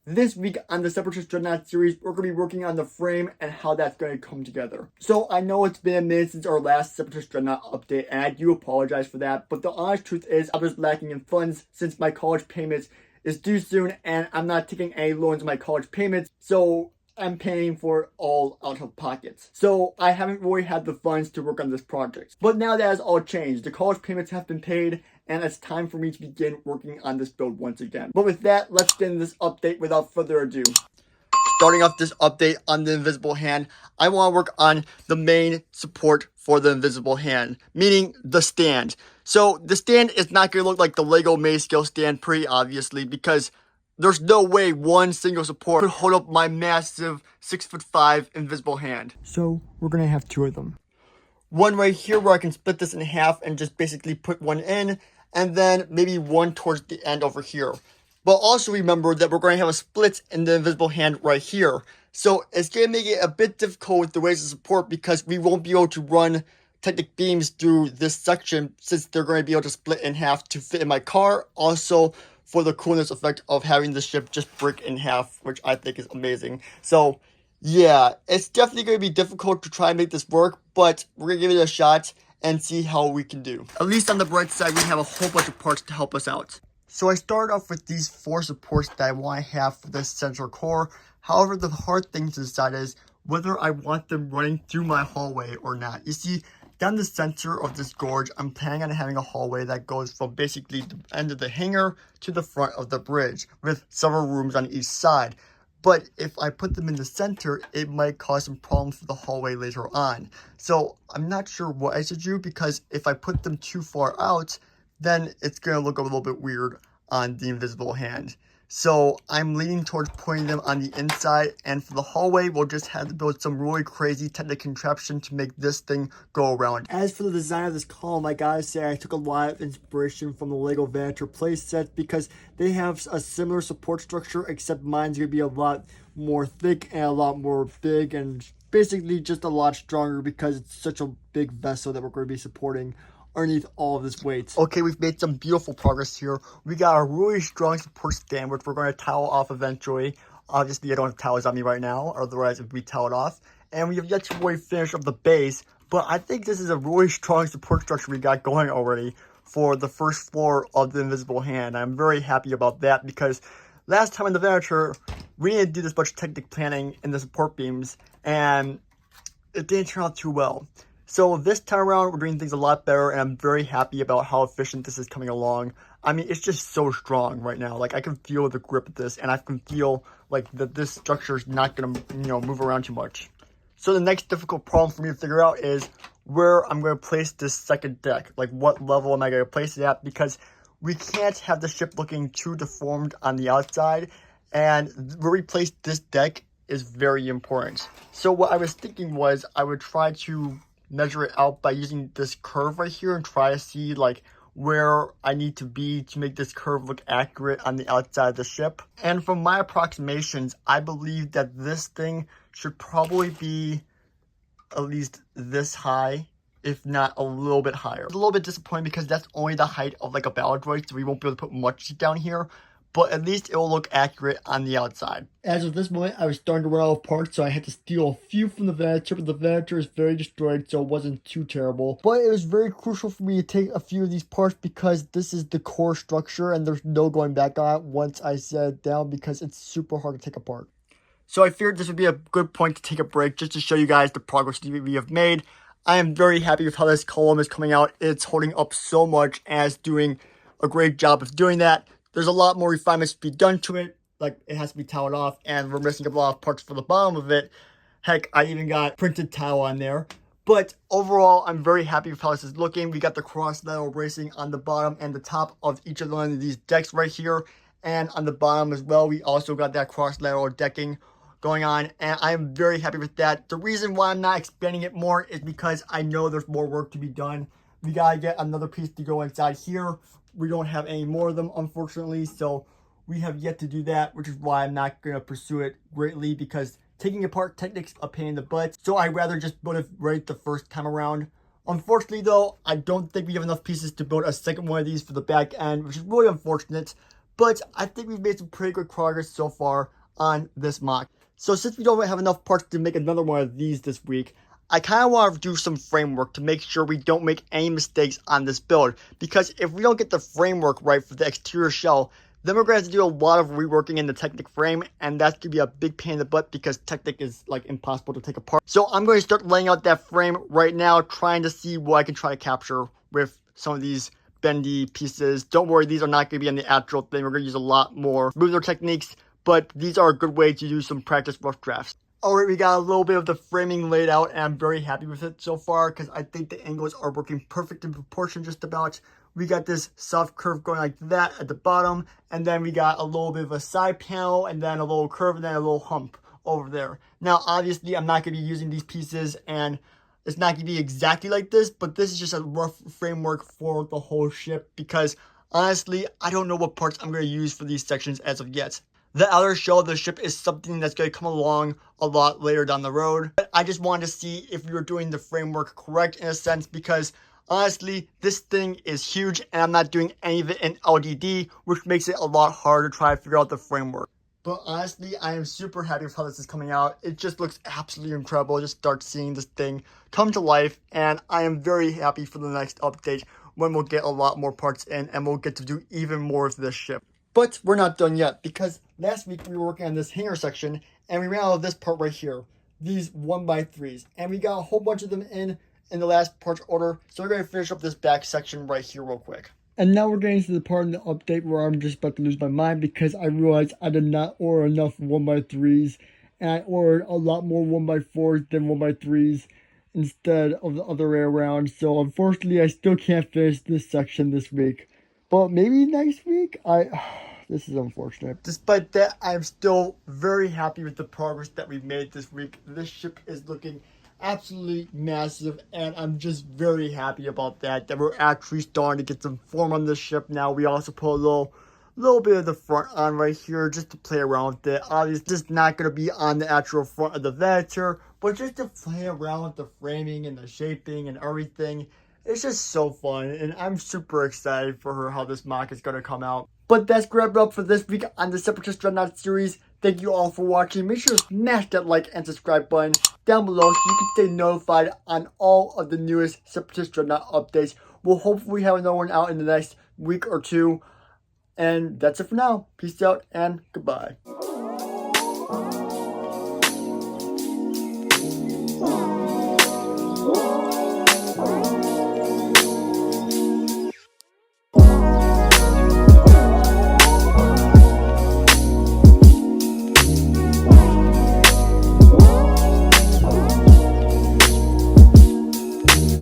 This week on the Separatist Dreadnaught series, we're going to be working on the frame and how that's going to come together. So I know it's been a minute since our last Separatist Dreadnaught update, and I do apologize for that, but the honest truth is I was lacking in funds since my college payments is due soon, and I'm not taking any loans on my college payments, so I'm paying for it all out of pockets. So I haven't really had the funds to work on this project. But now that has all changed. The college payments have been paid, and it's time for me to begin working on this build once again. But with that, let's get into this update without further ado. Starting off this update on the invisible hand, I want to work on the main support for the invisible hand, meaning the stand. So the stand is not going to look like the Lego maze scale stand pretty obviously, because there's no way one single support could hold up my massive 6'5" invisible hand. So we're going to have two of them. One right here where I can split this in half and just basically put one in, and then maybe one towards the end over here. But also remember that we're going to have a split in the invisible hand right here. So it's going to make it a bit difficult with the ways of support because we won't be able to run Technic beams through this section since they're going to be able to split in half to fit in my car. Also, for the coolness effect of having the ship just break in half, which I think is amazing. So yeah, it's definitely going to be difficult to try and make this work, but we're going to give it a shot and see how we can do. At least on the bright side, we have a whole bunch of parts to help us out. So I started off with these 4 supports that I want to have for this central core. However, the hard thing to decide is whether I want them running through my hallway or not. You see, down the center of this gorge, I'm planning on having a hallway that goes from basically the end of the hangar to the front of the bridge, with several rooms on each side. But if I put them in the center, it might cause some problems for the hallway later on. So I'm not sure what I should do, because if I put them too far out, then it's going to look a little bit weird on the invisible hand. So I'm leaning towards putting them on the inside, and for the hallway, we'll just have to build some really crazy technical contraption to make this thing go around. As for the design of this column, I gotta say I took a lot of inspiration from the Lego Vanture playsets because they have a similar support structure, except mine's gonna be a lot more thick and a lot more big and basically just a lot stronger because it's such a big vessel that we're going to be supporting underneath all of this weight. Okay, we've made some beautiful progress here. We got a really strong support stand, which we're going to towel off eventually. Obviously, I don't have towels on me right now, otherwise it would be toweled off. And we have yet to really finish up the base, but I think this is a really strong support structure we got going already for the first floor of the invisible hand. I'm very happy about that because last time in the Venture, we didn't do this much technical planning in the support beams, and it didn't turn out too well. So this time around, we're doing things a lot better, and I'm very happy about how efficient this is coming along. I mean, it's just so strong right now. Like, I can feel the grip of this, and I can feel, like, that this structure is not going to, move around too much. So the next difficult problem for me to figure out is where I'm going to place this second deck. Like, what level am I going to place it at? Because we can't have the ship looking too deformed on the outside, and where we place this deck is very important. So what I was thinking was I would try to measure it out by using this curve right here and try to see like where I need to be to make this curve look accurate on the outside of the ship. And from my approximations, I believe that this thing should probably be at least this high, if not a little bit higher. It's a little bit disappointing because that's only the height of like a battle droid, so we won't be able to put much down here, but at least it will look accurate on the outside. As of this moment, I was starting to run out of parts, so I had to steal a few from the Venator, but the Venator is very destroyed, so it wasn't too terrible. But it was very crucial for me to take a few of these parts because this is the core structure, and there's no going back on it once I set it down because it's super hard to take apart. So I figured this would be a good point to take a break just to show you guys the progress we have made. I am very happy with how this column is coming out. It's holding up so much and it's doing a great job of doing that. There's a lot more refinements to be done to it, like it has to be toweled off, and we're missing a lot of parts for the bottom of it. Heck, I even got printed towel on there. But overall, I'm very happy with how this is looking. We got the cross lateral bracing on the bottom and the top of each of one of these decks right here, and on the bottom as well, we also got that cross lateral decking going on, and I'm very happy with that. The reason why I'm not expanding it more is because I know there's more work to be done. We gotta get another piece to go inside here. We don't have any more of them, unfortunately, so we have yet to do that, which is why I'm not going to pursue it greatly, because taking apart Technic's a pain in the butt, so I'd rather just build it right the first time around. Unfortunately, though, I don't think we have enough pieces to build a second one of these for the back end, which is really unfortunate, but I think we've made some pretty good progress so far on this mock. So since we don't have enough parts to make another one of these this week, I kind of want to do some framework to make sure we don't make any mistakes on this build, because if we don't get the framework right for the exterior shell, then we're going to have to do a lot of reworking in the Technic frame, and that's going to be a big pain in the butt because Technic is like impossible to take apart. So I'm going to start laying out that frame right now, trying to see what I can try to capture with some of these bendy pieces. Don't worry, these are not going to be on the actual thing. We're going to use a lot more smoother techniques, but these are a good way to do some practice rough drafts. Alright, we got a little bit of the framing laid out, and I'm very happy with it so far because I think the angles are working perfect in proportion just about. We got this soft curve going like that at the bottom, and then we got a little bit of a side panel, and then a little curve, and then a little hump over there. Now, obviously, I'm not going to be using these pieces, and it's not going to be exactly like this, but this is just a rough framework for the whole ship because, honestly, I don't know what parts I'm going to use for these sections as of yet. The outer shell of the ship is something that's going to come along a lot later down the road. But I just wanted to see if we were doing the framework correct in a sense because honestly, this thing is huge and I'm not doing any of it in LDD, which makes it a lot harder to try to figure out the framework. But honestly, I am super happy with how this is coming out. It just looks absolutely incredible. Just start seeing this thing come to life, and I am very happy for the next update when we'll get a lot more parts in and we'll get to do even more of this ship. But we're not done yet because last week we were working on this hangar section and we ran out of this part right here. These 1x3s. And we got a whole bunch of them in the last parts order. So we're going to finish up this back section right here real quick. And now we're getting to the part in the update where I'm just about to lose my mind because I realized I did not order enough 1x3s. And I ordered a lot more 1x4s than 1x3s instead of the other way around. So unfortunately I still can't finish this section this week. But maybe next week, this is unfortunate. Despite that, I'm still very happy with the progress that we've made this week. This ship is looking absolutely massive, and I'm just very happy about that we're actually starting to get some form on this ship now. We also put a little bit of the front on right here just to play around with it. Obviously, it's not going to be on the actual front of the Venator, but just to play around with the framing and the shaping and everything. It's just so fun, and I'm super excited for how this mock is going to come out. But that's going to wrap it up for this week on the Separatist Dreadnaught series. Thank you all for watching. Make sure to smash that like and subscribe button down below so you can stay notified on all of the newest Separatist Dreadnaught updates. We'll hopefully have another one out in the next week or two. And that's it for now. Peace out and goodbye.